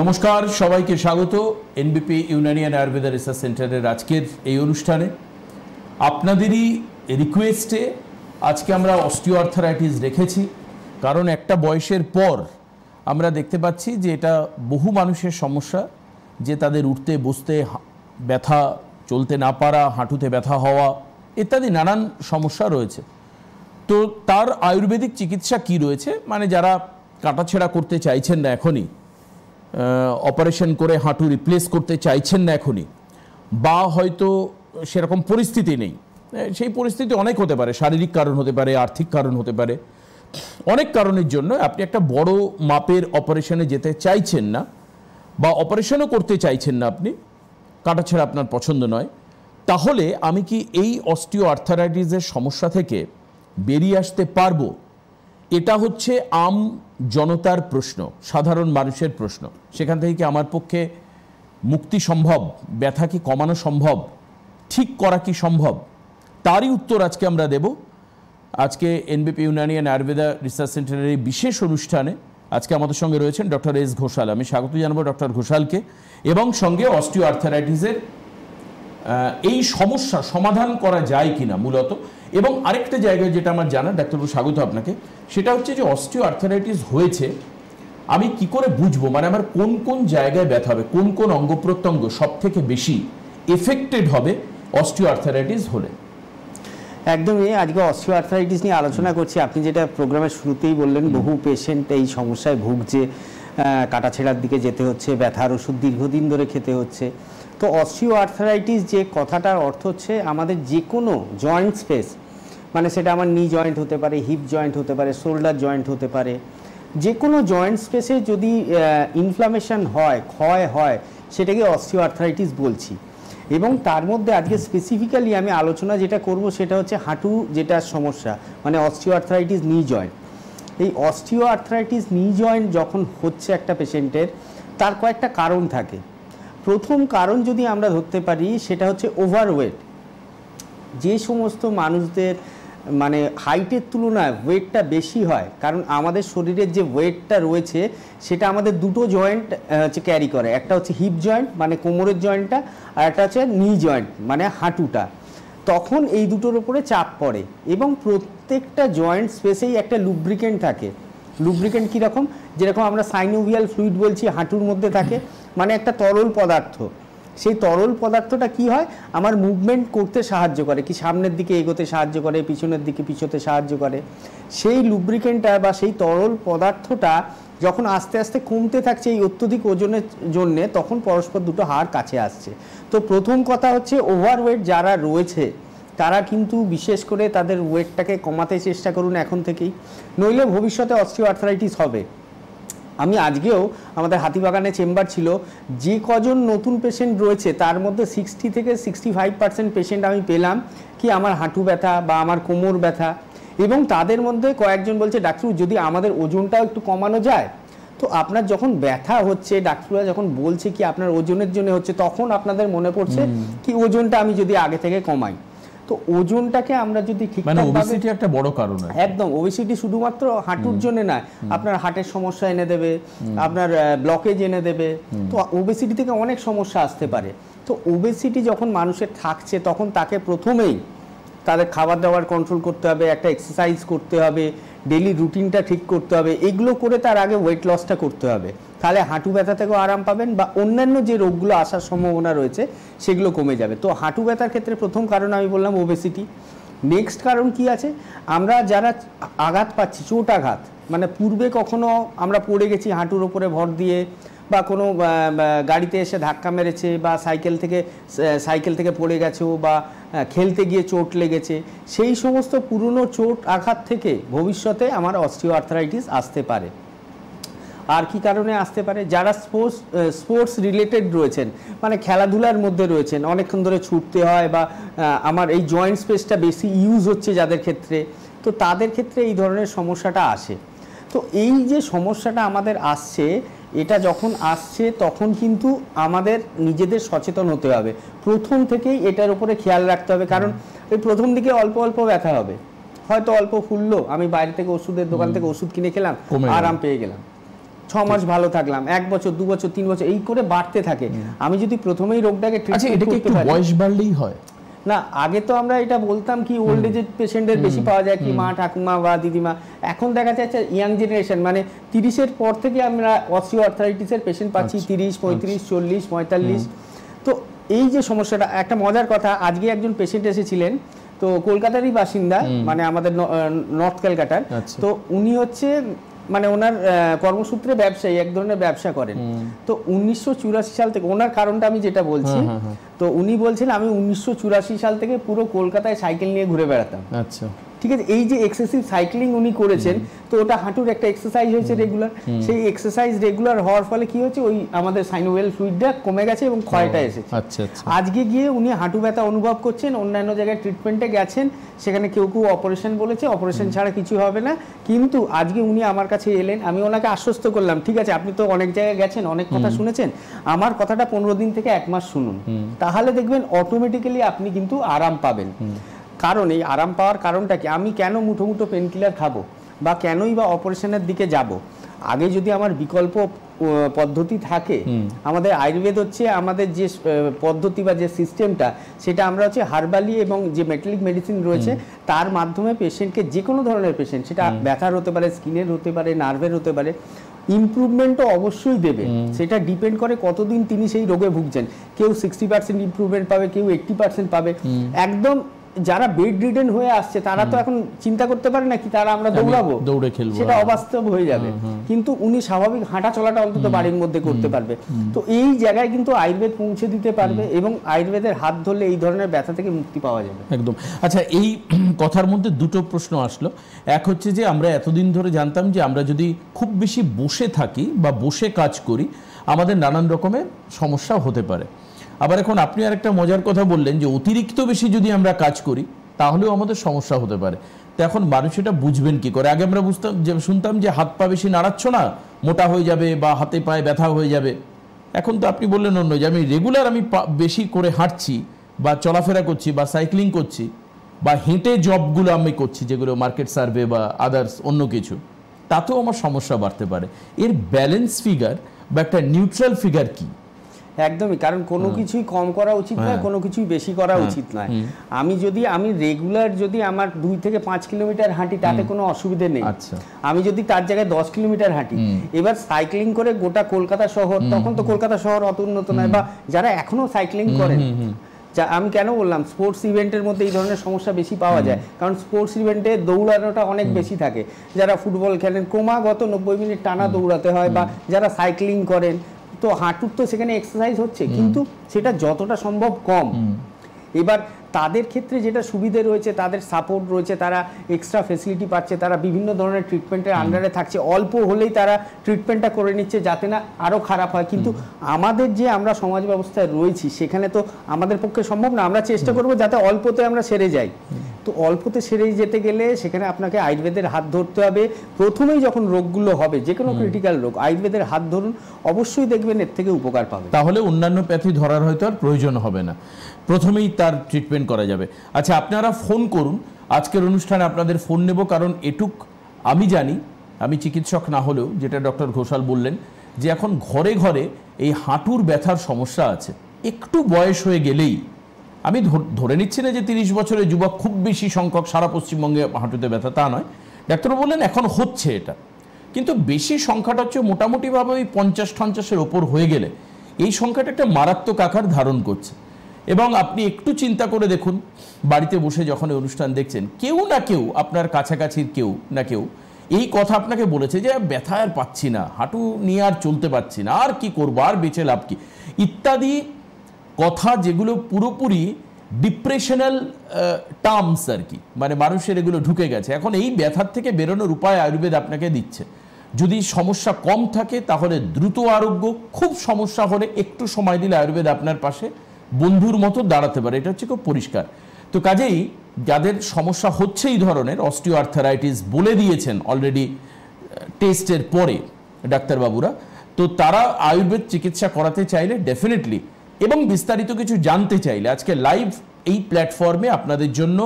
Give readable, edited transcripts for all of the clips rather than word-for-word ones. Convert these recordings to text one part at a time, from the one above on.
নমস্কার, সবাইকে স্বাগত এনবিপি ইউনানিয়ান আয়ুর্বেদা রিসার্চ সেন্টারের আজকের এই অনুষ্ঠানে। আপনাদেরই রিকোয়েস্টে আজকে আমরা অস্টিওআর্থারাইটিস রেখেছি, কারণ একটা বয়সের পর আমরা দেখতে পাচ্ছি যে এটা বহু মানুষের সমস্যা, যে তাদের উঠতে বসতে ব্যথা, চলতে না পারা, হাঁটুতে ব্যথা হওয়া ইত্যাদি নানান সমস্যা রয়েছে। তো তার আয়ুর্বেদিক চিকিৎসা কি রয়েছে, মানে যারা কাটাছেঁড়া করতে চাইছেন না এখনই, অপারেশন করে হাঁটু রিপ্লেস করতে চাইছেন না এখনই, বা হয়তো সেরকম পরিস্থিতি নেই, সেই পরিস্থিতি অনেক হতে পারে, শারীরিক কারণ হতে পারে, আর্থিক কারণ হতে পারে, অনেক কারণের জন্য আপনি একটা বড় মাপের অপারেশনে যেতে চাইছেন না, বা অপারেশনও করতে চাইছেন না, আপনি কাটাছেঁড়া আপনার পছন্দ নয়, তাহলে আমি কি এই অস্টিওআর্থারাইটিসের সমস্যা থেকে বেরিয়ে আসতে পারবো? এটা হচ্ছে আম জনতার প্রশ্ন, সাধারণ মানুষের প্রশ্ন। সেখান থেকে কি আমার পক্ষে মুক্তি সম্ভব? ব্যথা কি কমানো সম্ভব? ঠিক করা কি সম্ভব? তারই উত্তর আজকে আমরা দেব। আজকে এনবিপি ইউনানিয়ান আয়ুর্বেদা রিসার্চ সেন্টারের এই বিশেষ অনুষ্ঠানে আজকে আমাদের সঙ্গে রয়েছেন ডক্টর এস ঘোষাল। আমি স্বাগত জানাবো ডক্টর ঘোষালকে, এবং সঙ্গে অস্টিওআর্থারাইটিসের এই সমস্যা সমাধান করা যায় কিনা মূলত। এবং আরেকটা জায়গায় যেটা আমার জানা, ডাক্তারবাবু স্বাগত আপনাকে, সেটা হচ্ছে যে অস্টিওআর্থারাইটিস হয়েছে আমি কি করে বুঝবো, মানে আমার কোন কোন জায়গায় ব্যথা হবে, কোন কোন অঙ্গ প্রত্যঙ্গ সব থেকে বেশি এফেক্টেড হবে অস্টিওআর্থারাইটিস হলে? একদমই, আজকে অস্টিওআর্থারাইটিস নিয়ে আলোচনা করছি। আপনি যেটা প্রোগ্রামের শুরুতেই বললেন, বহু পেশেন্ট এই সমস্যায় ভুগছে, কাটাছেঁড়ার দিকে যেতে হচ্ছে, ব্যথার ওষুধ দীর্ঘদিন ধরে খেতে হচ্ছে। তো অস্টিওআর্থারাইটিস যে কথাটার অর্থ হচ্ছে আমাদের যে কোনো জয়েন্ট স্পেস, মানে সেটা আমার নি জয়েন্ট হতে পারে, হিপ জয়েন্ট হতে পারে, শোল্ডার জয়েন্ট হতে পারে, যে কোনো জয়েন্ট স্পেসে যদি ইনফ্লামেশন হয়, ক্ষয় হয়, সেটাকে অস্টিওআর্থারাইটিস বলছি। এবং তার মধ্যে আজকে স্পেসিফিক্যালি আমি আলোচনা যেটা করব সেটা হচ্ছে হাঁটু যেটা সমস্যা, মানে অস্টিওআর্থারাইটিস নি জয়েন্ট। এই অস্টিওআর্থারাইটিস নি জয়েন্ট যখন হচ্ছে একটা পেশেন্টের, তার কয়েকটা কারণ থাকে। প্রথম কারণ যদি আমরা ধরতে পারি সেটা হচ্ছে ওভারওয়েট। যে সমস্ত মানুষদের মানে হাইটের তুলনায় ওয়েটটা বেশি হয়, কারণ আমাদের শরীরের যে ওয়েটটা রয়েছে সেটা আমাদের দুটো জয়েন্ট হচ্ছে ক্যারি করে, একটা হচ্ছে হিপ জয়েন্ট মানে কোমরের জয়েন্টটা, আর একটা হচ্ছে নি জয়েন্ট মানে হাঁটুটা। তখন এই দুটোর উপরে চাপ পড়ে, এবং প্রত্যেকটা জয়েন্ট স্পেসেই একটা লুব্রিকেন্ট থাকে। লুব্রিকেন্ট কীরকম? যেরকম আমরা সাইনোভিয়াল ফ্লুইড বলছি, হাঁটুর মধ্যে থাকে, মানে একটা তরল পদার্থ। সেই তরল পদার্থটা কি হয়, আমার মুভমেন্ট করতে সাহায্য করে, কি সামনের দিকে এগোতে সাহায্য করে, পিছনের দিকে পিছোতে সাহায্য করে। সেই লুব্রিকেন্টটা বা সেই তরল পদার্থটা যখন আস্তে আস্তে কমতে থাকছে এই অত্যধিক ওজনের জন্যে, তখন পরস্পর দুটো হাড় কাছে আসছে। তো প্রথম কথা হচ্ছে ওভারওয়েট যারা রয়েছে তারা কিন্তু বিশেষ করে তাদের ওয়েটটাকে কমাতে চেষ্টা করুন এখন থেকেই, নইলে ভবিষ্যতে অস্টিওআর্থারাইটিস হবে। আমি আজকেও আমাদের হাতিবাগানে চেম্বার ছিল, যে কজন নতুন পেশেন্ট রয়েছে তার মধ্যে 60 থেকে 65% পেশেন্ট আমি পেলাম কি আমার হাঁটু ব্যথা বা আমার কোমর ব্যথা। এবং তাদের মধ্যে কয়েকজন বলছে, ডাক্তার যদি আমাদের ওজনটাও একটু কমানো যায়। তো আপনার যখন ব্যথা হচ্ছে, ডাক্তাররা যখন বলছে কি আপনার ওজনের জন্য হচ্ছে, তখন আপনাদের মনে পড়ছে কি ওজনটা আমি যদি আগে থেকে কমাই। তো ওজনটাকে আমরা যদি ঠিকঠাক, ওবেসিটি একটা বড় কারণ। একদম, ওবেসিটি শুধুমাত্র হাঁটুর জন্য নয়, আপনার হার্টের সমস্যা এনে দেবে, আপনার ব্লকেজ এনে দেবে। তো ওবেসিটি থেকে অনেক সমস্যা আসতে পারে। তো ওবেসিটি যখন মানুষের থাকছে, তখন তাকে প্রথমেই তাদের খাবার দাবার কন্ট্রোল করতে হবে, একটা এক্সারসাইজ করতে হবে, ডেইলি রুটিনটা ঠিক করতে হবে। এগুলো করে তার আগে ওয়েট লসটা করতে হবে, তাহলে হাঁটু ব্যথা থেকেও আরাম পাবেন, বা অন্যান্য যে রোগগুলো আসার সম্ভাবনা রয়েছে সেগুলো কমে যাবে। তো হাঁটু ব্যথার ক্ষেত্রে প্রথম কারণ আমি বললাম ওবেসিটি। নেক্সট কারণ কি আছে, আমরা যারা আঘাত পাচ্ছি, চোট আঘাত, মানে পূর্বে কখনো আমরা পড়ে গেছি হাঁটুর ওপরে ভর দিয়ে, বা কোনো গাড়িতে এসে ধাক্কা মেরেছে, বা সাইকেল থেকে পড়ে গেছো, বা খেলতে গিয়ে চোট লেগেছে, সেই সমস্ত পুরনো চোট আঘাত থেকে ভবিষ্যতে আমার অস্টিওআর্থারাইটিস আসতে পারে। আর কি কারণে আসতে পারে, যারা স্পোর্টস রিলেটেড রয়েছেন, মানে খেলাধুলার মধ্যে রয়েছেন, অনেকক্ষণ ধরে ছুটতে হয়, বা আমার এই জয়েন্ট স্পেসটা বেশি ইউজ হচ্ছে যাদের ক্ষেত্রে, তো তাদের ক্ষেত্রে এই ধরনের সমস্যাটা আসে। তো এই যে সমস্যাটা আমাদের আসছে, এটা যখন আসছে তখন কিন্তু আমাদের নিজেদের সচেতন হতে হবে, প্রথম থেকেই এটার উপরে খেয়াল রাখতে হবে। কারণ এই প্রথম দিকে অল্প অল্প ব্যথা হবে, হয়তো অল্প ফুললো, আমি বাইরে থেকে ওষুধের দোকান থেকে ওষুধ কিনে খেলাম, আরাম পেয়ে গেলাম। 6 মাস ভালো থাকলাম, 1 বছর 2 বছর 3 বছর এই করে বাড়তে থাকে। আমি যদি প্রথমেই রোগটাকে ট্রিটমেন্ট করতে পারি, বয়স বাড়লেই হয় না, আগে তো আমরা এটা বলতাম কি ওল্ড এজের পেশেন্টের বেশি পাওয়া যায়, কি মা ঠাকুমা বা দিদিমা। এখন দেখা যাচ্ছে ইয়াং জেনারেশন, মানে 30-এর পর থেকে আমরা অস্টিওআর্থ্রাইটিসের পেশেন্ট পাচ্ছি, 30, 35, 40, 45। তো এই যে সমস্যাটা, একটা মজার কথা, আজকে একজন পেশেন্ট এসেছিলেন, তো কলকাতারই বাসিন্দা, মানে আমাদের নর্থ ক্যালকাটার। তো উনি হচ্ছে মানে ওনার কর্মসূত্রে ব্যবসায়ী, এক ধরনের ব্যবসা করেন। তো 1984 সাল থেকে, ওনার কারণটা আমি যেটা বলছি, তো উনি বলছেন আমি 1984 সাল থেকে পুরো কলকাতায় সাইকেল নিয়ে ঘুরে বেড়াতাম। আচ্ছা, ঠিক আছে, এই যে এক্সেসিভ সাইক্লিং উনি করেছেন, তো ওটা হাঁটুর একটা এক্সারসাইজ হয়েছে রেগুলার। সেই এক্সারসাইজ রেগুলার হওয়ার ফলে কি হচ্ছে, ওই আমাদের সাইনোভিয়াল ফ্লুইডটা কমে গেছে এবং ক্ষয়টা এসেছে। আচ্ছা, আজকে গিয়ে উনি হাঁটু ব্যথা অনুভব করছেন, অন্যান্য জায়গায় ট্রিটমেন্টে গেছেন, সেখানে কেউ কেউ অপারেশন বলেছে, অপারেশন ছাড়া কিছু হবে না। কিন্তু আজকে উনি আমার কাছে এলেন, আমি ওনাকে আশ্বস্ত করলাম, ঠিক আছে আপনি তো অনেক জায়গায় গেছেন, অনেক কথা শুনেছেন, আমার কথাটা 15 দিন থেকে 1 মাস শুনুন, তাহলে দেখবেন অটোমেটিক্যালি আপনি কিন্তু আরাম পাবেন। কারণ এই আরাম পাওয়ার কারণটা কি, আমি কেন মুঠো মুঠো পেন কিলার খাবো বা কেনই বা অপারেশনের দিকে যাব? আগে যদি আমার বিকল্প পদ্ধতি থাকে, আমাদের আয়ুর্বেদ হচ্ছে আমাদের যে পদ্ধতি বা যে সিস্টেমটা, সেটা আমরা হচ্ছে হার্বালি এবং যে মেটালিক মেডিসিন রয়েছে তার মাধ্যমে পেশেন্টকে, যে কোনো ধরনের পেশেন্ট, সেটা ব্যথার হতে পারে, স্কিনের হতে পারে, নার্ভের হতে পারে, ইমপ্রুভমেন্টও অবশ্যই দেবে। সেটা ডিপেন্ড করে কতদিন তিনি সেই রোগে ভুগছেন। কেউ 60% ইমপ্রুভমেন্ট পাবে, কেউ 80% পাবে। একদম যারা বেড রিডেন হয়ে আসছে তারা তো এখন চিন্তা করতে পারে না কি তারা আমরা দৌড়াবো, দৌড়ে খেলবো, সেটা অবাস্তব হয়ে যাবে। কিন্তু উনি স্বাভাবিক হাঁটা চলাটা অন্তত বাড়ির মধ্যে করতে পারবে। তো এই জায়গায় কিন্তু আয়ুর্বেদ পৌঁছে দিতে পারবে এবং আয়ুর্বেদের হাত ধরলে এই ধরনের ব্যথা থেকে মুক্তি পাওয়া যাবে। একদম। আচ্ছা, এই কথার মধ্যে দুটো প্রশ্ন আসলো। এক হচ্ছে যে আমরা এতদিন ধরে জানতাম যে আমরা যদি খুব বেশি বসে থাকি বা বসে কাজ করি আমাদের নানান রকমের সমস্যা হতে পারে। আবার এখন আপনি আরেকটা মজার কথা বললেন যে অতিরিক্ত বেশি যদি আমরা কাজ করি তাহলেও আমাদের সমস্যা হতে পারে। তো এখন মানুষ এটা বুঝবেন কি করে? আগে আমরা বুঝতাম যে, শুনতাম যে হাত পা বেশি নাড়াচ্ছ না, মোটা হয়ে যাবে বা হাতে পায়ে ব্যথা হয়ে যাবে। এখন তো আপনি বললেন অন্য, যে আমি রেগুলার আমি বেশি করে হাঁটছি বা চলাফেরা করছি বা সাইক্লিং করছি বা হেঁটে জবগুলো আমি করছি, যেগুলো মার্কেট সার্ভে বা আদার্স অন্য কিছু, তাতেও আমার সমস্যা বাড়তে পারে। এর ব্যালেন্স ফিগার বা একটা নিউট্রাল ফিগার কি? একদমই, কারণ কোনো কিছুই কম করা উচিত নয়, কোনো কিছুই বেশি করা উচিত নয়। আমি রেগুলার যদি আমার 2 থেকে 5 কিলোমিটার হাঁটি তাতে কোনো অসুবিধে নেই। আমি যদি তার জায়গায় 10 কিলোমিটার হাঁটি, এবার সাইক্লিং করে গোটা কলকাতা শহর, তখন তো কলকাতা শহর অত উন্নত নয়, বা যারা এখনো সাইক্লিং করেন, আমি কেন বললাম স্পোর্টস ইভেন্টের মধ্যে এই ধরনের সমস্যা বেশি পাওয়া যায়, কারণ স্পোর্টস ইভেন্টে দৌড়ানোটা অনেক বেশি থাকে। যারা ফুটবল খেলেন ক্রমাগত 90 মিনিট টানা দৌড়াতে হয়, বা যারা সাইক্লিং করেন, তো হাঁটুর তো সেখানে এক্সারসাইজ হচ্ছে, কিন্তু সেটা যতটা সম্ভব কম। এবার তাদের ক্ষেত্রে যেটা সুবিধে রয়েছে, তাদের সাপোর্ট রয়েছে, তারা এক্সট্রা ফেসিলিটি পাচ্ছে, তারা বিভিন্ন ধরনের ট্রিটমেন্টের আন্ডারে থাকছে, অল্প হলেই তারা ট্রিটমেন্টটা করে নিচ্ছে যাতে না আরও খারাপ হয়। কিন্তু আমাদের যে আমরা সমাজ ব্যবস্থায় রয়েছি সেখানে তো আমাদের পক্ষে সম্ভব না। আমরা চেষ্টা করবো যাতে অল্পতে আমরা সেরে যাই। তো অল্পতে সেরে যেতে গেলে সেখানে আপনাকে আয়ুর্বেদের হাত ধরতে হবে। প্রথমেই যখন রোগগুলো হবে, যে কোনো ক্রিটিক্যাল রোগ, আয়ুর্বেদের হাত ধরুন, অবশ্যই দেখবেন এর থেকে উপকার পাবে। তাহলে অন্যান্য প্যাথি ধরার হয়তো আর প্রয়োজন হবে না, প্রথমেই তার ট্রিটমেন্ট করা যাবে। আচ্ছা, আপনারা ফোন করুন, আজকের অনুষ্ঠানে আপনাদের ফোন নেব, কারণ এটুক আমি জানি, আমি চিকিৎসক না হলেও, যেটা ডক্টর ঘোষাল বললেন যে এখন ঘরে ঘরে এই হাঁটুর ব্যথার সমস্যা আছে। একটু বয়স হয়ে গেলেই, আমি ধরে নিচ্ছি না যে 30 বছরের যুবক খুব বেশি সংখ্যক সারা পশ্চিমবঙ্গে হাঁটুতে ব্যথা, তা নয়। ডাক্তার বললেন এখন হচ্ছে এটা, কিন্তু বেশি সংখ্যাটা হচ্ছে মোটামুটিভাবে ওই 50-50-এর ওপর হয়ে গেলে এই সংখ্যাটা একটা মারাত্মক আকার ধারণ করছে। এবং আপনি একটু চিন্তা করে দেখুন, বাড়িতে বসে যখন এই অনুষ্ঠান দেখছেন, কেউ না কেউ, আপনার কাছাকাছির কেউ না কেউ এই কথা আপনাকে বলেছে যে ব্যথা আর পাচ্ছি না, হাঁটু নিয়ে আর চলতে পারছি না, আর কি করবো, আর বেঁচে লাভ কি, ইত্যাদি কথা, যেগুলো পুরোপুরি ডিপ্রেশনাল টার্মস আর কি, মানে মানুষের এগুলো ঢুকে গেছে। এখন এই ব্যথার থেকে বেরোনোর উপায় আয়ুর্বেদ আপনাকে দিচ্ছে। যদি সমস্যা কম থাকে তাহলে দ্রুত আরোগ্য, খুব সমস্যা হলে একটু সময় দিলে আয়ুর্বেদ আপনার পাশে বন্ধুর মতো দাঁড়াতে পারে, এটা হচ্ছে খুব পরিষ্কার। তো কাজেই যাদের সমস্যা হচ্ছে এই ধরনের অস্টিওআর্থারাইটিস বলে দিয়েছেন অলরেডি টেস্টের পরে ডাক্তারবাবুরা, তো তারা আয়ুর্বেদ চিকিৎসা করাতে চাইলে ডেফিনেটলি, এবং বিস্তারিত কিছু জানতে চাইলে আজকে লাইভ এই প্ল্যাটফর্মে আপনাদের জন্য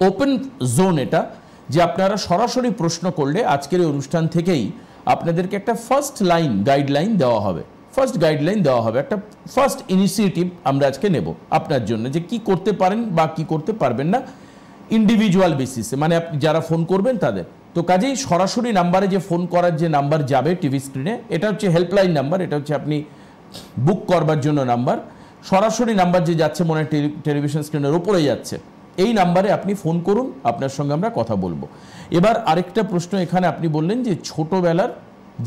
ওপেন জোন এটা, যে আপনারা সরাসরি প্রশ্ন করলে আজকের এই অনুষ্ঠান থেকেই আপনাদেরকে একটা ফার্স্ট গাইডলাইন দেওয়া হবে, একটা ফার্স্ট ইনিশিয়েটিভ আমরা আজকে নেব আপনার জন্য, যে কি করতে পারেন বা কি করতে পারবেন না ইন্ডিভিজুয়াল বেসিসে, মানে আপনি যারা ফোন করবেন তাদের। তো কাজেই সরাসরি নাম্বারে যে ফোন করার যে নাম্বার যাবে টিভি স্ক্রিনে, এটা হচ্ছে হেল্পলাইন নাম্বার, এটা হচ্ছে আপনি বুক করবার জন্য নাম্বার। সরাসরি নাম্বার যে যাচ্ছে মনে হয় টেলিভিশন স্ক্রিনের ওপরে যাচ্ছে, এই নাম্বারে আপনি ফোন করুন, আপনার সঙ্গে আমরা কথা বলবো। এবার আরেকটা প্রশ্ন এখানে আপনি বললেন যে ছোটোবেলার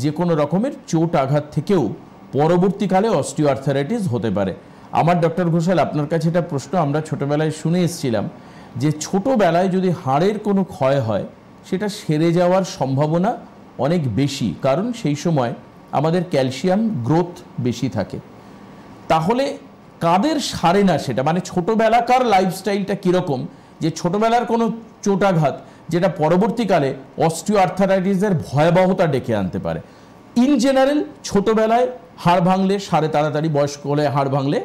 যে কোনো রকমের চোট আঘাত থেকেও পরবর্তীকালে অস্টিওআর্থারাইটিস হতে পারে। আমার ডক্টর ঘোষাল আপনার কাছে এটা প্রশ্ন, আমরা ছোটোবেলায় শুনে এসেছিলাম যে ছোটোবেলায় যদি হাড়ের কোনো ক্ষয় হয় সেটা সেরে যাওয়ার সম্ভাবনা অনেক বেশি, কারণ সেই সময় আমাদের ক্যালসিয়াম গ্রোথ বেশি থাকে। তাহলে কাদের সারে না সেটা, মানে ছোটোবেলাকার লাইফস্টাইলটা কীরকম যে ছোটোবেলার কোনো চোটাঘাত যেটা পরবর্তীকালে অস্টিওআর্থারাইটিসের ভয়াবহতা ডেকে আনতে পারে। ইন জেনারেল ছোটোবেলায় হাড় ভাঙলে সারে তাড়াতাড়ি, বয়স্ক হলে হাড় ভাঙলে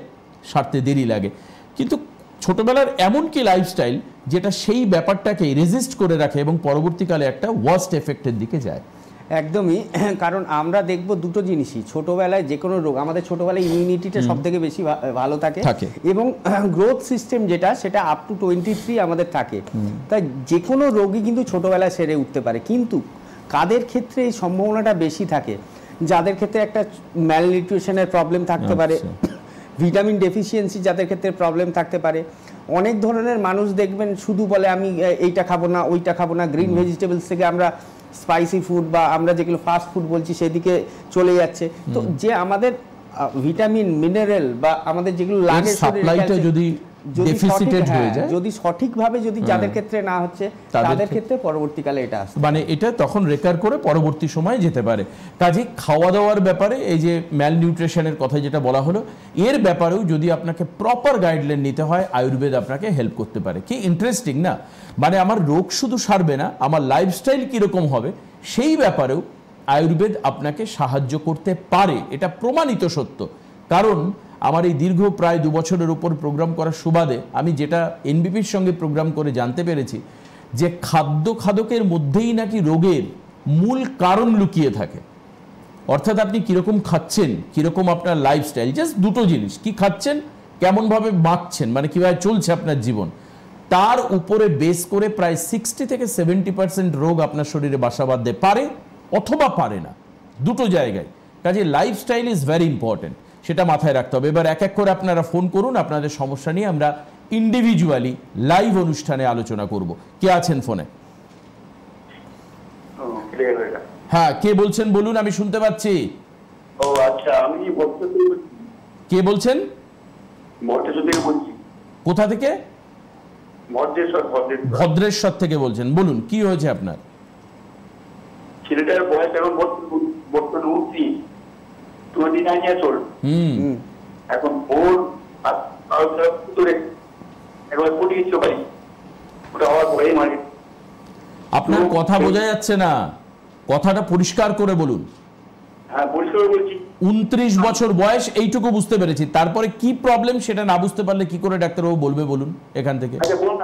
সারতে দেরি লাগে, কিন্তু ছোটোবেলার এমন কি লাইফস্টাইল যেটা সেই ব্যাপারটাকে রেজিস্ট করে রাখে এবং পরবর্তীকালে একটা ওয়ার্স্ট এফেক্টের দিকে যায়? একদমই, কারণ আমরা দেখব দুটো জিনিসই, ছোটোবেলায় যে কোনো রোগ, আমাদের ছোটোবেলায় ইমিউনিটিটা সব থেকে বেশি ভালো থাকে এবং গ্রোথ সিস্টেম যেটা সেটা আপ টু 23 আমাদের থাকে, তাই যে কোনো রোগই কিন্তু ছোটোবেলায় সেরে উঠতে পারে। কিন্তু কাদের ক্ষেত্রে এই সম্ভাবনাটা বেশি থাকে, যাদের ক্ষেত্রে একটা ম্যালনিউট্রিশনের প্রবলেম থাকতে পারে, ভিটামিন ডেফিসিয়েন্সি যাদের ক্ষেত্রে প্রবলেম থাকতে পারে। অনেক ধরনের মানুষ দেখবেন শুধু বলে আমি এইটা খাবো না, ওইটা খাবো না, গ্রিন ভেজিটেবলস থেকে আমরা স্পাইসি ফুড বা আমরা যেগুলো ফাস্ট ফুড বলছি সেদিকে চলে যাচ্ছে। তো যে আমাদের ভিটামিন, মিনারেল বা আমাদের যেগুলো লাগে সাপ্লাইটা যদি ডেফিসিটেড হয়ে যায়, যদি সঠিকভাবে যদি যাদের ক্ষেত্রে না হচ্ছে তাদের ক্ষেত্রে পরবর্তীকালে এটা আসে, মানে এটা তখন রেকার করে পরবর্তী সময়ে যেতে পারে। কাজে খাওয়া দাওয়ার ব্যাপারে এই যে ম্যালনিউট্রিশনের কথা যেটা বলা হলো, এর ব্যাপারেও যদি আপনাকে প্রপার গাইডলাইন নিতে হয় আয়ুর্বেদ আপনাকে হেল্প করতে পারে। কি ইন্টারেস্টিং না, মানে আমার রোগ শুধু সারবে না, আমার লাইফস্টাইল কীরকম হবে সেই ব্যাপারেও আয়ুর্বেদ আপনাকে সাহায্য করতে পারে, এটা প্রমাণিত সত্য। কারণ আমার এই দীর্ঘ প্রায় 2 বছরের উপর প্রোগ্রাম করার সুবাদে আমি যেটা এনবিপির সঙ্গে প্রোগ্রাম করে জানতে পেরেছি যে খাদ্যের মধ্যেই নাকি রোগের মূল কারণ লুকিয়ে থাকে। অর্থাৎ আপনি কীরকম খাচ্ছেন, কীরকম আপনার লাইফস্টাইল, জাস্ট দুটো জিনিস, কি খাচ্ছেন, কেমনভাবে বাঁচছেন, মানে কীভাবে চলছে আপনার জীবন, তার উপরে বেস করে প্রায় 60 থেকে 70% রোগ আপনার শরীরে বাসা বাঁধতে পারে অথবা পারে না, দুটো জায়গায়। কাজে লাইফস্টাইল ইজ ভেরি ইম্পর্টেন্ট, সেটা মাথায় রাখতে হবে। এবার এক এক করে আপনারা ফোন করুন, আপনাদের সমস্যা নিয়ে আমরা ইন্ডিভিজুয়ালি লাইভ অনুষ্ঠানে আলোচনা করব। কে আছেন ফোনে? হ্যাঁ, কে বলছেন বলুন, আমি শুনতে পাচ্ছি। ও আচ্ছা, আমি কে বলছেন? বলছি। কোথা থেকে? ভদ্রেশ্বর থেকে বলছেন, বলুন কি হয়েছে আপনার? ছেলেটার বয়স এখন বর্তমানে 29 years old। এখন ওর একবার পড়ে গেছিল ভাই, ওটা হওয়ার পরেই মানে। আপনার কথা বোঝা যাচ্ছে না, কথাটা পরিষ্কার করে বলুন। হ্যাঁ, পরিষ্কার বলছি। 29 বছর বয়স, এইটুকু বুঝতে পেরেছি, তারপরে কি প্রবলেম সেটা না বুঝতে পারলে কি করে ডাক্তারবাবু বলবে, বলুন এখান থেকে। আচ্ছা বলুন,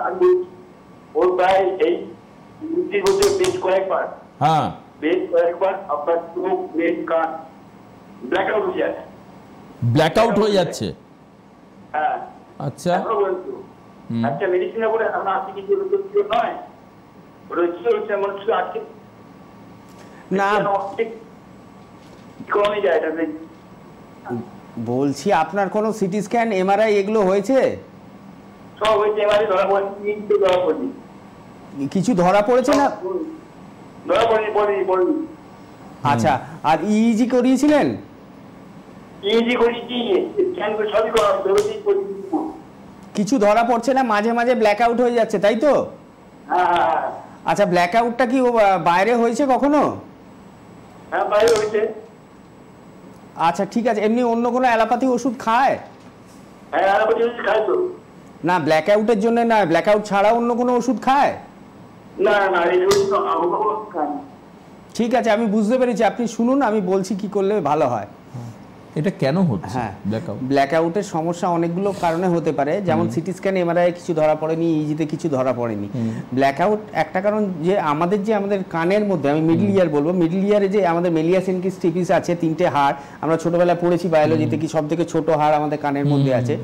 ওর প্রায় এই 29 বছর বেশ কয়েকবার, হ্যাঁ বেশ কয়েকবার আপনার চোখ, ব্রেন, কান ব্ল্যাকআউট হয়ে যাচ্ছে। ব্ল্যাকআউট হয়ে যাচ্ছে? হ্যাঁ। আচ্ছা, আচ্ছা, মেডিসিন করে আমরা আসি কিন্তু নয়, ওটা কি হচ্ছে এমন কিছু আছে না? কমে যায় এটা। বলছি আপনার কোনো সিটি স্ক্যান, এমআরআই এগুলো হয়েছে? সব হয়েছে, এমআরআই ধরা পড়েনি, ধরা পড়েনি। কিছু ধরা পড়েছে না? ধরা পড়েনি। আচ্ছা, আর ইইজি করিয়েছিলেন? ইইজি করিয়েছি, স্ক্যান করে সবই করা হয়েছে। কিছু ধরা পড়ছে না, মাঝে মাঝে ব্ল্যাকআউট হয়ে যাচ্ছে, তাই তো? হ্যাঁ। আচ্ছা, ব্ল্যাকআউটটা কি বাইরে হয়েছে কখনো? হ্যাঁ, বাইরে হয়েছে। আচ্ছা ঠিক আছে, এমনি অন্য কোনো অ্যালোপ্যাথি ওষুধ খায়? হ্যাঁ, অ্যালোপ্যাথি ওষুধ খায় তো। না, ব্ল্যাকআউটের জন্য না, ব্ল্যাকআউট ছাড়া অন্য কোনো ওষুধ খায়? না, এই ওষুধ খায়। ঠিক আছে, আমি বুঝতে পেরেছি, আপনি শুনুন, আমি বলছি কি করলে ভালো হয়। এটা কেন হচ্ছে হ্যাঁ, ব্ল্যাকআউট? ব্ল্যাকআউটের সমস্যা অনেকগুলো কারণে হতে পারে, যেমন সিটি স্ক্যান এমআরআই কিছু ধরা পড়েনি, ইজিতে কিছু ধরা পড়েনি। ব্ল্যাকআউট একটা কারণ যে আমাদের কানের মধ্যে, আমি মিডল ইয়ার বলবো, মিডল ইয়ারে যে আমাদের মেলিয়াস ইনকিস স্টিপিস আছে, 3টে হাড়, আমরা ছোটবেলায় পড়েছি বায়োলজিতে কি সব থেকে ছোট হাড় আমাদের কানের মধ্যে আছে।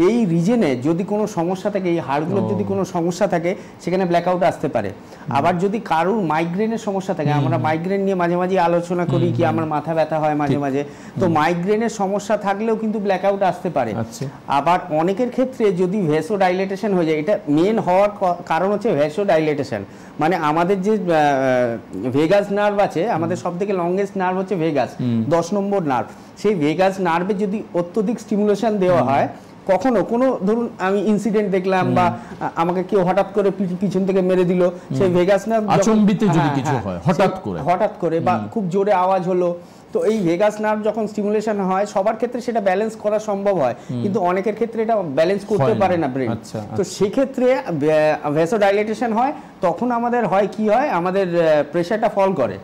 এই রিজনে যদি কোনো সমস্যা থাকে, এই হাড়গুলোর যদি কোনো সমস্যা থাকে, সেখানে ব্ল্যাকআউট আসতে পারে। আবার যদি কারোর মাইগ্রেনের সমস্যা থাকে, আমরা মাইগ্রেন নিয়ে মাঝে মাঝে আলোচনা করি কি আমার মাথা ব্যথা হয় মাঝে মাঝে, তো মাইগ্রেনের সমস্যা থাকলেও কিন্তু ব্ল্যাকআউট আসতে পারে। আবার অনেকের ক্ষেত্রে যদি ভ্যাসোডাইলেটেশন হয়ে যায়, এটা মেন হওয়ার কারণ হচ্ছে ভ্যাসোডাইলেটেশন, মানে আমাদের যে ভেগাস নার্ভ আছে, আমাদের সব থেকে লংগেস্ট নার্ভ হচ্ছে ভেগাস, 10 নম্বর নার্ভ, সেই ভেগাস নার্ভে যদি অত্যধিক স্টিমুলেশন দেওয়া হয়, কখনো কোনো ধরুন আমি ইনসিডেন্ট দেখলাম বা আমাকে কেউ হঠাৎ করে পিছন থেকে মেরে দিল, সেই ভেগাস নার্ভ আচমবিতে যদি কিছু হয় হঠাৎ করে বা খুব জোরে আওয়াজ হলো, তো এই ভেগাস নার্ভ যখন স্টিমুলেশন হয়, সবার ক্ষেত্রে সেটা ব্যালেন্স করা সম্ভব হয়, কিন্তু অনেকের ক্ষেত্রে এটা ব্যালেন্স করতে পারে না ব্রেন। তো সেক্ষেত্রে ভ্যাসোডাইলেটেশন হয়, তখন আমাদের হয় কি হয়, আমাদের প্রেশারটা ফল করে।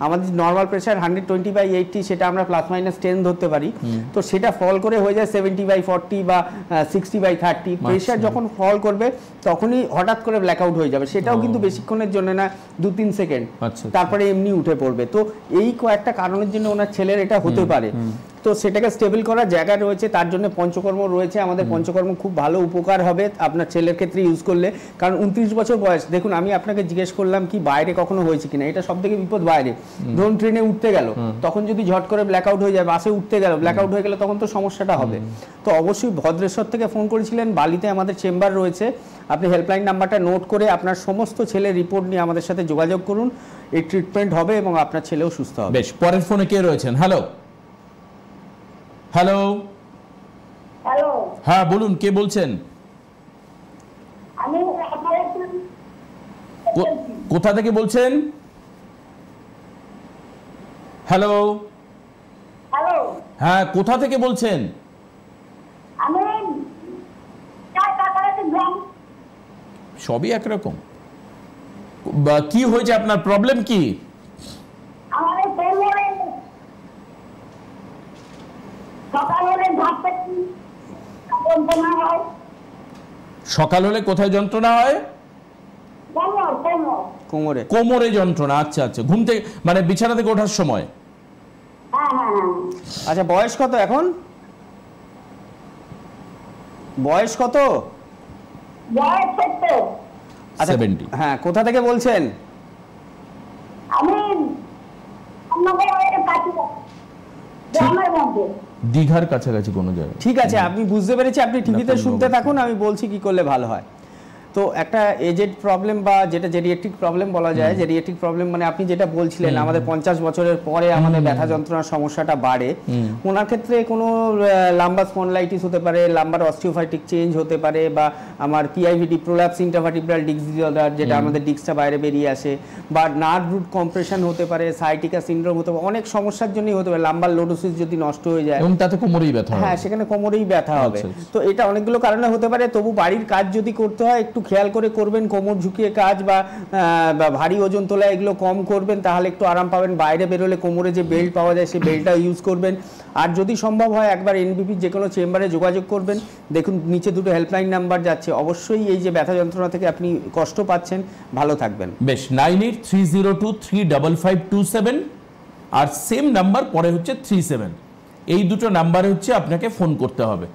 আমাদের নর্মাল প্রেশার 120/80, সেটা আমরা +-10 ধরতে পারি, তো সেটা ফল করে হয়ে যায় 70/40 বা 60/30। প্রেশার যখন ফল করবে তখনই হঠাৎ করে ব্ল্যাকআউট হয়ে যাবে, সেটাও কিন্তু বেশিক্ষণের জন্য না, 2-3 সেকেন্ড, তারপরে এমনি উঠে পড়বে। তো এই কয়েকটা কারণের জন্য ওনার ছেলের এটা হতে পারে। তো সেটাকে স্টেবল করার জায়গা রয়েছে, তার জন্য পঞ্চকর্ম রয়েছে, আমাদের পঞ্চকর্ম খুব ভালো উপকার হবে আপনার ছেলের ক্ষেত্রে ইউজ করলে। কারণ 29 বছর বয়স, দেখুন আমি আপনাকে জিজ্ঞেস করলাম কি বাইরে কখনো হয়েছে কিনা, এটা সব থেকে বিপদ বাইরে। ধরুন ট্রেনে উঠতে গেল, তখন যদি ঝট করে ব্ল্যাকআউট হয়ে যায়, বাসে উঠতে গেল ব্ল্যাকআউট হয়ে গেলে, তখন তো সমস্যাটা হবে। তো অবশ্যই ভদ্রেশ্বর থেকে ফোন করেছিলেন, বালিতে আমাদের চেম্বার রয়েছে, আপনি হেল্পলাইন নাম্বারটা নোট করে আপনার সমস্ত ছেলের রিপোর্ট নিয়ে আমাদের সাথে যোগাযোগ করুন, এই ট্রিটমেন্ট হবে এবং আপনার ছেলেও সুস্থ হবে। বেশ, পরের ফোনে কে রয়েছেন? হ্যালো হ্যালো হ্যালো, হ্যাঁ বলুন, কে বলছেন? আমি কোথা থেকে বলছেন? হ্যালো হ্যালো, হ্যাঁ, কোথা থেকে বলছেন? আমি সবই একরকম। কি হয়েছে, আপনার প্রবলেম কি? আমাদের সকাল হলে কোথায় যন্ত্রণা হয়? কোমরে। কোমরে যন্ত্রণা, আচ্ছা আচ্ছা, ঘুম থেকে মানে বিছানা থেকে ওঠার সময়। আচ্ছা, বয়স কত এখন? বয়স কত? আচ্ছা, 70। হ্যাঁ, কোথা থেকে বলছেন? আমি দীঘার কাছাকাছি কোনো জায়গায়। ঠিক আছে, আপনি বুঝতে পেরেছি, আপনি টিভিতে শুনতে থাকুন, আমি বলছি কি করলে ভালো হয়। তো একটা এজেড প্রবলেম বা যেটা জেরিয়াট্রিক প্রবলেম বলা যায়, জেরিয়াট্রিক প্রবলেম মানে আপনি যেটা বলছিলেন আমাদের 50 বছরের পরে আমাদের ব্যথা যন্ত্রণার সমস্যাটা বাড়ে, ওনার ক্ষেত্রে কোনো লাম্বার স্পন্ডলাইটিস হতে পারে, লাম্বার অস্টিওফাইটিক চেঞ্জ হতে পারে, বা আমার পিআইভিডি প্রোল্যাপস ইন্টারভার্টিব্রাল ডিস্ক ডিসঅর্ডার, যেটা আমাদের ডিস্কটা বাইরে বেরিয়ে আসে, বা নার্ভ রুট কম্প্রেশন হতে পারে, সাইটিকা সিনড্রোম হতে পারে, অনেক সমস্যার জন্যই হতে পারে। লাম্বার লোডোসিস যদি নষ্ট হয়ে যায়, এবং তাতে কোমরেই ব্যথা হবে, হ্যাঁ সেখানে কোমরেই ব্যথা হবে। তো এটা অনেকগুলো কারণে হতে পারে, তবু বাড়ির কাজ যদি করতে হয় একটু খেয়াল করে করবেন, কোমর ঝুঁকিয়ে কাজ বা ভারী ওজন তোলা এগুলো কম করবেন, তাহলে একটু আরাম পাবেন। বাইরে বেরোলে কোমরে যে বেল্ট পাওয়া যায় সেই বেল্টটা ইউজ করবেন। আর যদি সম্ভব হয় একবার এনবিপির যে কোনো চেম্বারে যোগাযোগ করবেন, দেখুন নিচে দুটো হেল্পলাইন নাম্বার যাচ্ছে, অবশ্যই এই যে ব্যথা যন্ত্রণা থেকে আপনি কষ্ট পাচ্ছেন, ভালো থাকবেন। বেশ, 9830235527 আর সেম নাম্বার পরে হচ্ছে 37, এই দুটো নাম্বারে হচ্ছে আপনাকে ফোন করতে হবে।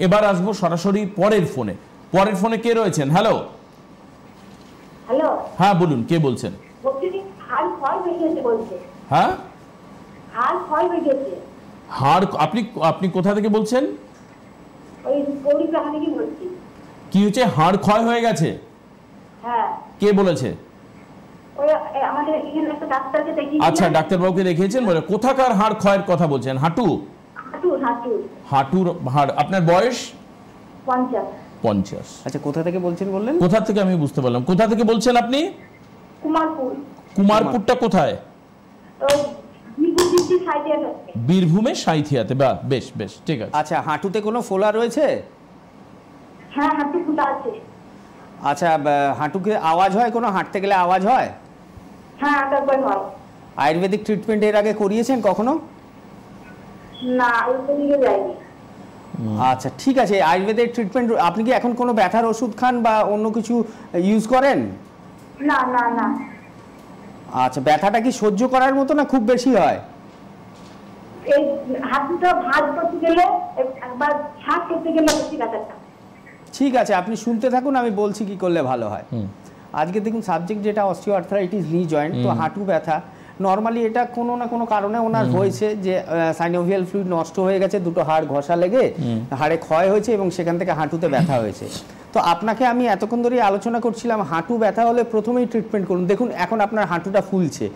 এবার আসবো সরাসরি পরের ফোনে। পরের ফোনে কে রয়েছেন? হ্যালো হ্যালো, হ্যাঁ বলুন, কে বলছেন? হ্যাঁ, হাড়, আপনি কোথা থেকে বলছেন? কি হচ্ছে, হাড় ক্ষয় হয়ে গেছে? হ্যাঁ। কে বলেছে? আচ্ছা, ডাক্তারবাবুকে দেখিয়েছেন বলে। কোথাকার হাড় ক্ষয়ের কথা বলছেন? হাঁটুর হাড়। আপনার বয়স? 50। আচ্ছা, কোথা থেকে বলছেন বললেন? কোথা থেকে আমি বুঝতে পারলাম। কোথা থেকে বলছেন আপনি? কুমারপুরটা কোথায়? বীরভূমে সাঁইথিয়াতে। বাহ, বেশ বেশ, ঠিক আছে। আচ্ছা, হাঁটুতে কোনো ফোলা রয়েছে? হ্যাঁ, হাঁটু ফোলা আছে। আচ্ছা, হাঁটুতে আওয়াজ হয় কোনো? হাঁটতে গেলে আওয়াজ হয়? হ্যাঁ, একবার হয়। আয়ুর্বেদিক ট্রিটমেন্ট এর আগে করিয়েছেন কখনো? না ওইদিকে যাইনি। আচ্ছা ঠিক আছে, আয়ুর্বেদের ট্রিটমেন্ট আপনি কি এখন কোনো ব্যথার ওষুধ খান বা অন্য কিছু ইউজ করেন? না না না, আচ্ছা, ব্যথাটা কি সহ্য করার মতো না খুব বেশি হয়? এই হাঁটুটা ভাঁজ করতে গেলে একবার শ্বাস করতে গেলে বেশি ব্যথাটা। ঠিক আছে, আপনি শুনতে থাকুন, আমি বলছি কি করলে ভালো হয়। আজকে দেখুন সাবজেক্ট যেটা অস্টিওআর্থ্রাইটিস নি জয়েন্ট, তো হাঁটু ব্যথা নর্মালি এটা কোনো না কোনো কারণে ওনার হয়েছে যে সাইনোভিয়াল ফ্লুইড নষ্ট হয়ে গেছে, দুটো হাড় ঘষা লেগে হাড়ে ক্ষয় হয়েছে এবং সেখান থেকে হাঁটুতে ব্যথা হয়েছে। তো আপনাকে আমি এতক্ষণ ধরেই আলোচনা করছিলাম হাঁটু ব্যথা হলে প্রথমেই ট্রিটমেন্ট করুন। দেখুন এখন আপনার হাঁটুটা ফুলছে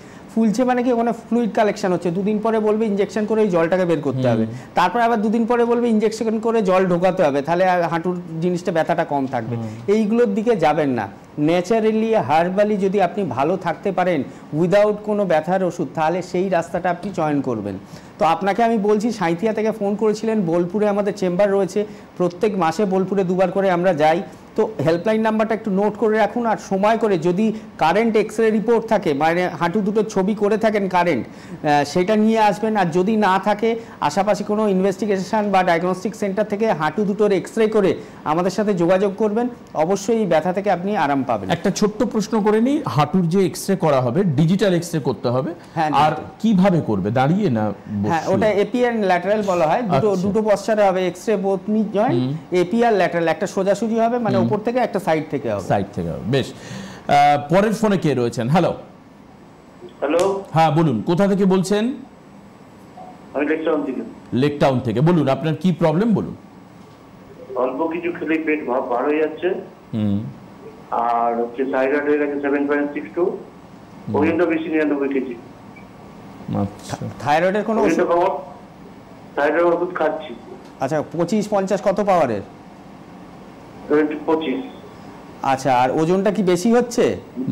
মানে কি ওখানে ফ্লুইড কালেকশন হচ্ছে, দুদিন পরে বলবে ইনজেকশন করে এই জলটাকে বের করতে হবে, তারপর আবার দুদিন পরে বলবে ইনজেকশন করে জল ঢোকাতে হবে, তাহলে হাঁটুর জিনিসটা ব্যথাটা কম থাকবে। এইগুলোর দিকে যাবেন না। ন্যাচারালি হার্বালি যদি আপনি ভালো থাকতে পারেন উইদাউট কোনো ব্যথার ওষুধ, তাহলে সেই রাস্তাটা আপনি চয়ন করবেন। তো আপনাকে আমি বলছি সাঁইথিয়া থেকে ফোন করেছিলেন, বোলপুরে আমাদের চেম্বার রয়েছে, প্রত্যেক মাসে বোলপুরে 2 বার করে আমরা যাই। তো হেল্পলাইন নাম্বারটা একটু নোট করে রাখুন, আর সময় করে যদি কারেন্ট এক্সরে রিপোর্ট থাকে মানে হাঁটু দুটো ছবি করে থাকেন কারেন্ট, সেটা নিয়ে আসবেন। আর যদি না থাকে আশাপাশি কোনো ইনভেস্টিগেশন বা ডায়াগনস্টিক সেন্টার থেকে হাঁটু দুটোর এক্সরে করে আমাদের সাথে যোগাযোগ করবেন, অবশ্যই এই ব্যথা থেকে আপনি আরাম পাবেন। একটা ছোট্ট প্রশ্ন করে নিই, হাঁটুর যে এক্সরে করা হবে ডিজিটাল এক্সরে করতে হবে, আর কিভাবে করবে, দাঁড়িয়ে না? হ্যাঁ, ওটা এপি আর ল্যাটারাল বলা হয়, দুটো পশ্চারে হবে x-ray, both knee joint, AP আর ল্যাটারাল, একটা সোজাসুজি হবে মানে উপর থেকে, একটা সাইড থেকে হবে। সাইড থেকে হবে, বেশ। পরের ফোনে কে রয়েছেন? হ্যালো। হ্যালো, হ্যাঁ বলুন, কোথা থেকে বলছেন? আমি লেকটাউন থেকে। লেকটাউন থেকে বলুন, আপনার কি প্রবলেম বলুন। অল্প কিছু খেলে পেট বার হয়ে যাচ্ছে, আর হচ্ছে থাইরয়েড হয়ে গেছে 7.62, ওজনটা বেশি 99 কেজি। আচ্ছা, থাইরয়েডের কোনো থাইরয়েড ওষুধ খাচ্ছি। আচ্ছা, 25-50 কত পাওয়ারের? 25। আচ্ছা, আর ওজনটা কি বেশি হচ্ছে?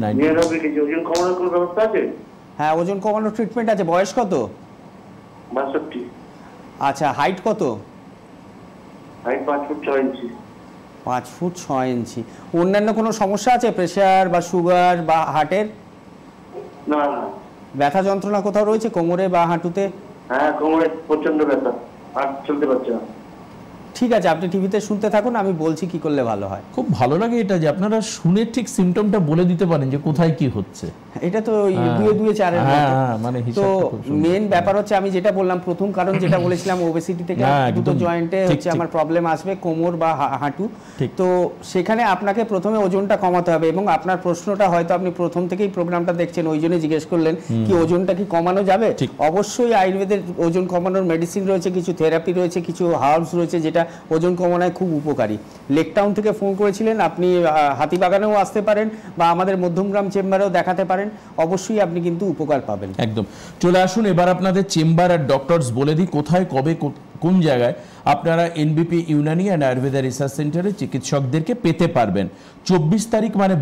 99 কেজি। ওজন কমানোর কোনো ব্যবস্থা আছে? হ্যাঁ, ওজন কমানোর ট্রিটমেন্ট আছে। বয়স কত? 62। আচ্ছা, হাইট কত? হাইট 5 ফুট 6 ইঞ্চি। 5 ফুট 6 ইঞ্চি। অন্যান্য কোনো সমস্যা আছে, প্রেশার বা সুগার বা হার্টের? না না। ব্যথা যন্ত্রণা কোথাও রয়েছে, কোমরে বা হাঁটুতে? হ্যাঁ, কোমরে প্রচন্ড ব্যথা, আর চলতে পারছে না। ঠিক আছে, আপনি টিভিতে শুনতে থাকুন, আমি বলছি কি করলে ভালো হয়। খুব ভালো লাগে এটা যে আপনারা শুনে ঠিক সিমটমটা বলে দিতে পারেন যে কোথায় কি হচ্ছে। এটা তো 2-2-4 মানে তো মেন ব্যাপার হচ্ছে আমি যেটা বললাম, প্রথম কারণ যেটা বলেছিলাম ওবেসিটি থেকে দুটো জয়েন্টে হচ্ছে আমার প্রবলেম আসবে, কোমর বা হাঁটু। তো সেখানে আপনাকে প্রথমে ওজনটা কমাতে হবে, এবং আপনার প্রশ্নটা হয়তো আপনি প্রথম থেকেই প্রোগ্রামটা দেখছেন ওই জন্য জিজ্ঞেস করলেন কি ওজনটা কি কমানো যাবে। অবশ্যই আয়ুর্বেদের ওজন কমানোর মেডিসিন রয়েছে, কিছু থেরাপি রয়েছে, কিছু হার্বস রয়েছে যেটা ওজন কমানোয় খুব উপকারী। লেকটাউন থেকে ফোন করেছিলেন, আপনি হাতিবাগানেও আসতে পারেন বা আমাদের মধ্যমগ্রাম চেম্বারেও দেখাতে পারেন, অবশ্যই আপনি কিন্তু উপকার পাবেন। একদম। চলে আসুন এবার আপনাদের চেম্বার আর ডক্টরস বলে দিই কোথায়, কবে, কোন জায়গায় আপনারা এনবিপি ইউনানি অ্যান্ড আয়ুর্বেদা রিসার্চ সেন্টারে চিকিৎসকদেরকে পেতে পারবেন। 24 তারিখ মানে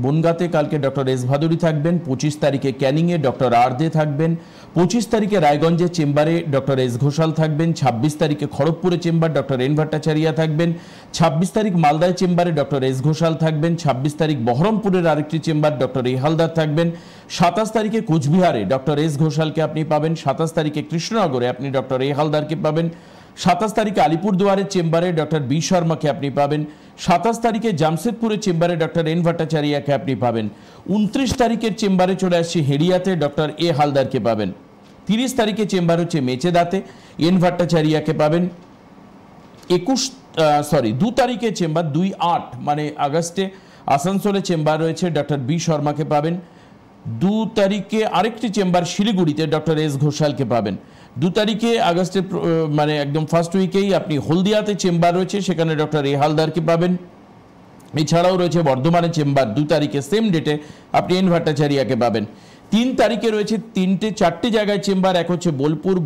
বনগাঁতে কালকে ডক্টর এস ভাদুরী থাকবেন, 25 তারিখে ক্যানিংয়ে ডক্টর আর দে থাকবেন, 25 তারিখে রায়গঞ্জের চেম্বারে ডক্টর এস ঘোষাল থাকবেন, 26 তারিখে খড়গপুরে চেম্বার ডক্টর এন ভট্টাচারিয়া থাকবেন, 26 তারিখ মালদায় চেম্বারে ডক্টর এস ঘোষাল থাকবেন, 26 তারিখ বহরমপুরের আরেকটি চেম্বার ডক্টর এ হালদার থাকবেন, 27 তারিখে কোচবিহারে ডক্টর এস ঘোষালকে আপনি পাবেন, 27 তারিখে কৃষ্ণনগরে আপনি ডক্টর এ হালদারকে পাবেন, 27 তারিখে আলিপুরদুয়ারের চেম্বারে ডক্টর বি শর্মাকে আপনি পাবেন, 27 তারিখে জামশেদপুরের চেম্বারে ডক্টর এন ভট্টাচারিয়াকে আপনি পাবেন, 29 তারিখের চেম্বারে চলে আসছে হেরিয়াতে ডক্টর এ হালদারকে পাবেন, 30 তারিখে চেম্বার হচ্ছে মেচেদাতে এন ভট্টাচারিয়াকে পাবেন, 2 তারিখে চেম্বার 2/8 মানে আগস্টে আসানসোলে চেম্বার রয়েছে ডক্টর বি শর্মাকে পাবেন, 2 তারিখে আরেকটি চেম্বার শিলিগুড়িতে ডক্টর এস ঘোষালকে পাবেন, 2 তারিখে আগস্টের মানে একদম ফার্স্ট উইকেই আপনি হলদিয়াতে চেম্বার রয়েছে সেখানে ডক্টর এ হালদারকে পাবেন। এছাড়াও রয়েছে বর্ধমানে চেম্বার 2 তারিখে সেম ডেটে আপনি এন ভট্টাচারিয়াকে পাবেন। 3 তারিখে রয়েছে 4টে জায়গায় চেম্বার, এক হচ্ছে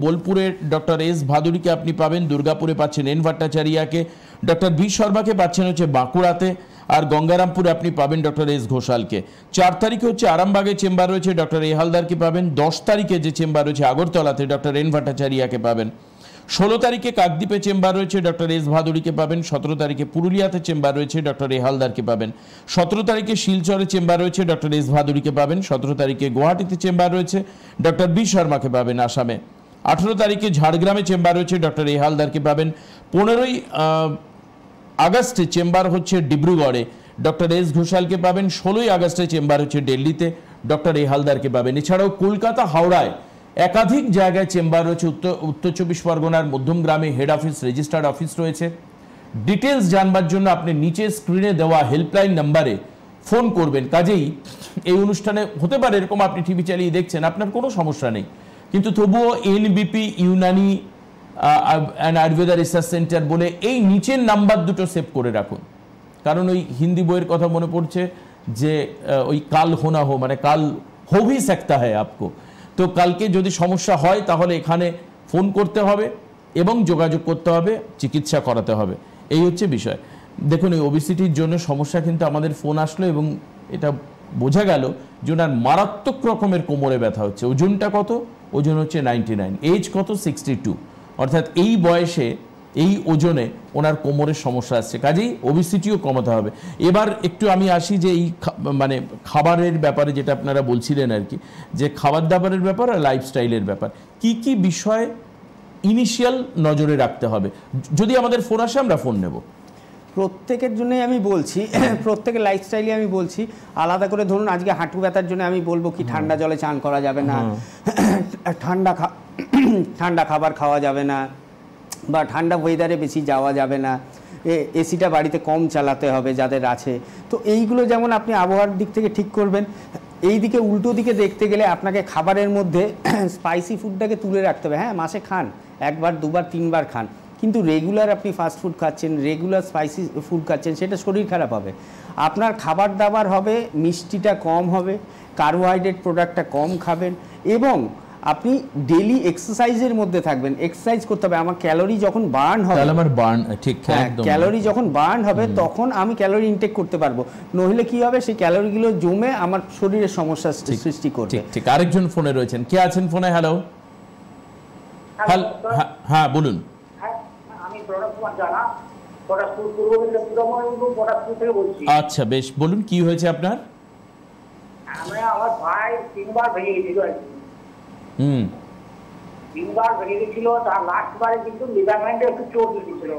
বোলপুরে ডক্টর এস ভাদুরীকে আপনি পাবেন, দুর্গাপুরে পাচ্ছেন এন ভট্টাচারিয়াকে, ডক্টর বি শর্মাকে পাচ্ছেন হচ্ছে বাঁকুড়াতে, আর গঙ্গারামপুরে আপনি পাবেন ডক্টর এস ঘোষালকে। 4 তারিখে হচ্ছে আরামবাগে চেম্বার রয়েছে ডক্টর এ হালদারকে পাবেন, 10 তারিখে যে চেম্বার রয়েছে আগরতলাতে ডক্টর এন ভট্টাচারিয়াকে পাবেন, 16 তারিখে কাকদ্বীপে চেম্বার রয়েছে ডক্টর এস ভাদুরীকে পাবেন, 17 তারিখে পুরুলিয়াতে চেম্বার রয়েছে ডক্টর এ হালদারকে পাবেন, 17 তারিখে শিলচরে চেম্বার রয়েছে ডক্টর এস ভাদুরীকে পাবেন, 17 তারিখে গুয়াহাটিতে চেম্বার রয়েছে ডক্টর বি শর্মাকে পাবেন আসামে, 18 তারিখে ঝাড়গ্রামে চেম্বার রয়েছে ডক্টর এ হালদারকে পাবেন। 15ই আগস্টে চেম্বার হচ্ছে ডিব্রুগড়ে, ডক্টর এস ঘোষালকে পাবেন। 16ই আগস্টে চেম্বার হচ্ছে দিল্লিতে, ডক্টর এ হালদারকে পাবেন। এছাড়াও কলকাতা হাওড়ায় একাধিক জায়গায় চেম্বার রয়েছে। উত্তর 24 পরগনার মধ্যমগ্রামে হেড অফিস, রেজিস্টার্ড অফিস রয়েছে। ডিটেলস জানবার জন্য আপনি নিচে স্ক্রিনে দেওয়া হেল্পলাইন নাম্বারে ফোন করবেন। কাজেই এই অনুষ্ঠানে হতে পারে এরকম আপনি টিভি চালিয়ে দেখছেন, আপনার কোনো সমস্যা নেই, কিন্তু তবুও এনবিপি Unani and Ayurveda research centre বলে এই নিচের নাম্বার দুটো সেভ করে রাখুন। কারণ ওই হিন্দি বইয়ের কথা মনে পড়ছে যে ওই কাল হোনা হো, মানে কাল হো ভি सकता है आपको। তো কালকে যদি সমস্যা হয় তাহলে এখানে ফোন করতে হবে এবং যোগাযোগ করতে হবে, চিকিৎসা করাতে হবে, এই হচ্ছে বিষয়। দেখুন এই ওবিসিটির জন্য সমস্যা কিন্তু আমাদের ফোন আসলো এবং এটা বোঝা গেল যে ওনার মারাত্মক রকমের কোমরে ব্যথা হচ্ছে। ওজনটা কত? ওজন হচ্ছে 99, এজ কত? 62। অর্থাৎ এই বয়সে এই ওজনে ওনার কোমরের সমস্যা আসছে, কাজেই ওবিসিটিও কমাতে হবে। এবার একটু আমি আসি যে এই মানে খাবারের ব্যাপারে, যেটা আপনারা বলছিলেন আর কি, যে খাবার দাবারের ব্যাপার আর লাইফস্টাইলের ব্যাপার, কি কি বিষয় ইনিশিয়াল নজরে রাখতে হবে? যদি আমাদের ফোন আসে আমরা ফোন নেব। প্রত্যেকের জন্যই আমি বলছি, প্রত্যেকের লাইফস্টাইলে আমি বলছি আলাদা করে। ধরুন আজকে হাঁটু ব্যথার জন্য আমি বলবো কি ঠান্ডা জলে চান করা যাবে না, ঠান্ডা খাবার খাওয়া যাবে না, বা ঠান্ডা ওয়েদারে বেশি যাওয়া যাবে না, এসিটা বাড়িতে কম চালাতে হবে যাদের আছে। তো এইগুলো যেমন আপনি আবহাওয়ার দিক থেকে ঠিক করবেন, এই দিকে উল্টো দিকে দেখতে গেলে আপনাকে খাবারের মধ্যে স্পাইসি ফুডটাকে তুলে রাখতে হবে। হ্যাঁ, মাসে খান, একবার দুবার তিনবার খান, কিন্তু রেগুলার আপনি ফাস্ট ফুড খাচ্ছেন, রেগুলার স্পাইসি ফুড খাচ্ছেন, সেটা শরীর খারাপ হবে। আপনার খাবার দাবার হবে মিষ্টিটা কম হবে, কার্বোহাইড্রেট প্রোডাক্টটা কম খাবেন, এবং আপনি ডেলি এক্সারসাইজের মধ্যে থাকবেন। এক্সারসাইজ করতে হবে। আমার ক্যালোরি যখন বার্ন হবে, ক্যালোরি যখন বার্ন হবে তখন আমি ক্যালোরি ইনটেক করতে পারবো, নইলে কি হবে সেই ক্যালোরিগুলো জমে আমার শরীরে সমস্যা সৃষ্টি করবে। ঠিক। আরেকজন ফোনে রয়েছেন, কে আছেন ফোনে? হ্যালো, হ্যাঁ বলুন। আমি প্রণব কুমার জানা, পটাশপুর পূর্ব মেদিনীপুর পটাশপুর থেকে বলছি। আচ্ছা বেশ, বলুন কি হয়েছে আপনার? আমার ভাই 3বার ভেঙে গেছিল আর কি। 3বার ভেঙে গেছিল, তার লাস্ট বারে কিন্তু লিগামেন্টে একটু চোট লেগেছিল।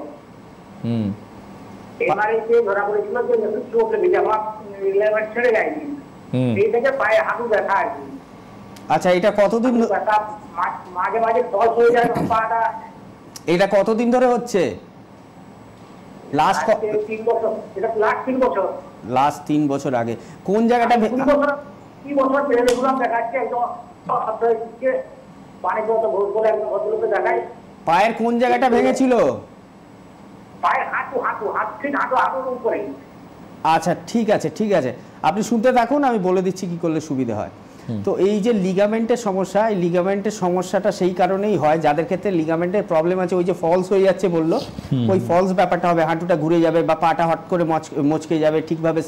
এমআরআইতে ধরা পড়েছিল যে একটু চোট লেগেছে, আমার লিগামেন্ট ছেড়ে যায়নি, এই থেকে পায়ে হাঁটু ব্যথা আর কি। আচ্ছা, এটা কতদিন? মাঝে মাঝে ফলস হয়ে যায় পাটা। এটা কতদিন ধরে হচ্ছে? লাস্ট 3 বছর। এটা লাস্ট 3 বছর। লাস্ট 3 বছর আগে কোন জায়গাটা? 3 বছর রেগুলার দেখাচ্ছে একদম। পায়ের কোন জায়গাটা ভেঙেছিল? আচ্ছা ঠিক আছে, ঠিক আছে, আপনি শুনতে থাকুন, আমি বলে দিচ্ছি কি করলে সুবিধা হয়। তো এই যে লিগামেন্টের সমস্যা, এই লিগামেন্টের সমস্যাটা সেই কারণেই হয় যাদের ক্ষেত্রে লিগামেন্টের প্রবলেম আছে। ওই যে ফলস হয়ে যাচ্ছে বললো, ওই ফলস ব্যাপারটা হবে, হাঁটুটা ঘুরে যাবে বা পাটা হট করে মচকে যাবে, ঠিকভাবে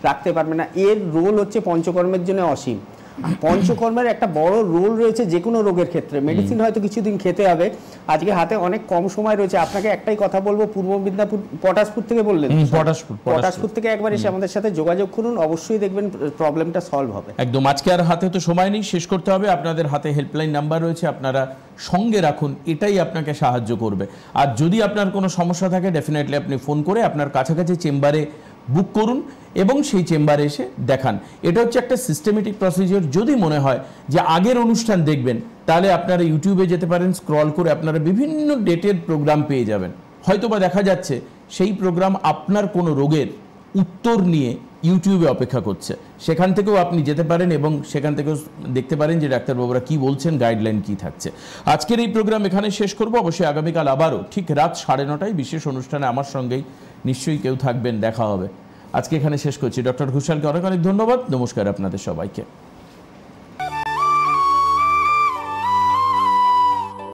রাখতে পারবে না। এর রোল হচ্ছে পঞ্চকর্মের জন্য অসীম। পঞ্চকর্মের একটা বড় রোল রয়েছে যে কোনো রোগের ক্ষেত্রে। মেডিসিন হয়তো কিছুদিন খেতে হবে, আজকে হাতে অনেক কম সময় রয়েছে। আপনাকে একটাই কথা বলবো, পূর্ব মেদিনীপুর পটাশপুর থেকে বললেন, পটাশপুর থেকে একবার এসে আমাদের সাথে যোগাযোগ করুন, অবশ্যই দেখবেন প্রবলেমটা সলভ হবে একদম। আজকে আর হাতে তো সময় নেই, শেষ করতে হবে। আপনাদের হাতে হেল্পলাইন নাম্বার রয়েছে, আপনারা সঙ্গে রাখুন, এটাই আপনাকে সাহায্য করবে। আর যদি আপনার কোনো সমস্যা থাকে ডেফিনেটলি আপনি ফোন করে আপনার কাছাকাছি চেম্বারে বুক করুন এবং সেই চেম্বারে এসে দেখান। এটা হচ্ছে একটা সিস্টেমেটিক প্রসিজিওর। যদি মনে হয় যে আগের অনুষ্ঠান দেখবেন, তাহলে আপনারা ইউটিউবে যেতে পারেন, স্ক্রল করে আপনারা বিভিন্ন ডেটের প্রোগ্রাম পেয়ে যাবেন। হয়তোবা দেখা যাচ্ছে সেই প্রোগ্রাম আপনার কোনো রোগের উত্তর নিয়ে ইউটিউবে অপেক্ষা করছে, সেখান থেকেও আপনি যেতে পারেন এবং সেখান থেকেও দেখতে পারেন যে ডাক্তারবাবুরা কী বলছেন, গাইডলাইন কী থাকছে। আজকের এই প্রোগ্রাম এখানে শেষ করব। অবশ্যই আগামীকাল আবারও ঠিক রাত 9:30 বিশেষ অনুষ্ঠানে আমার সঙ্গেই নিশ্চয়ই কেউ থাকবেন, দেখা হবে। আজকে এখানে শেষ করছি। ডক্টর ঘোষালকে অনেক অনেক ধন্যবাদ। নমস্কার আপনাদের সবাইকে।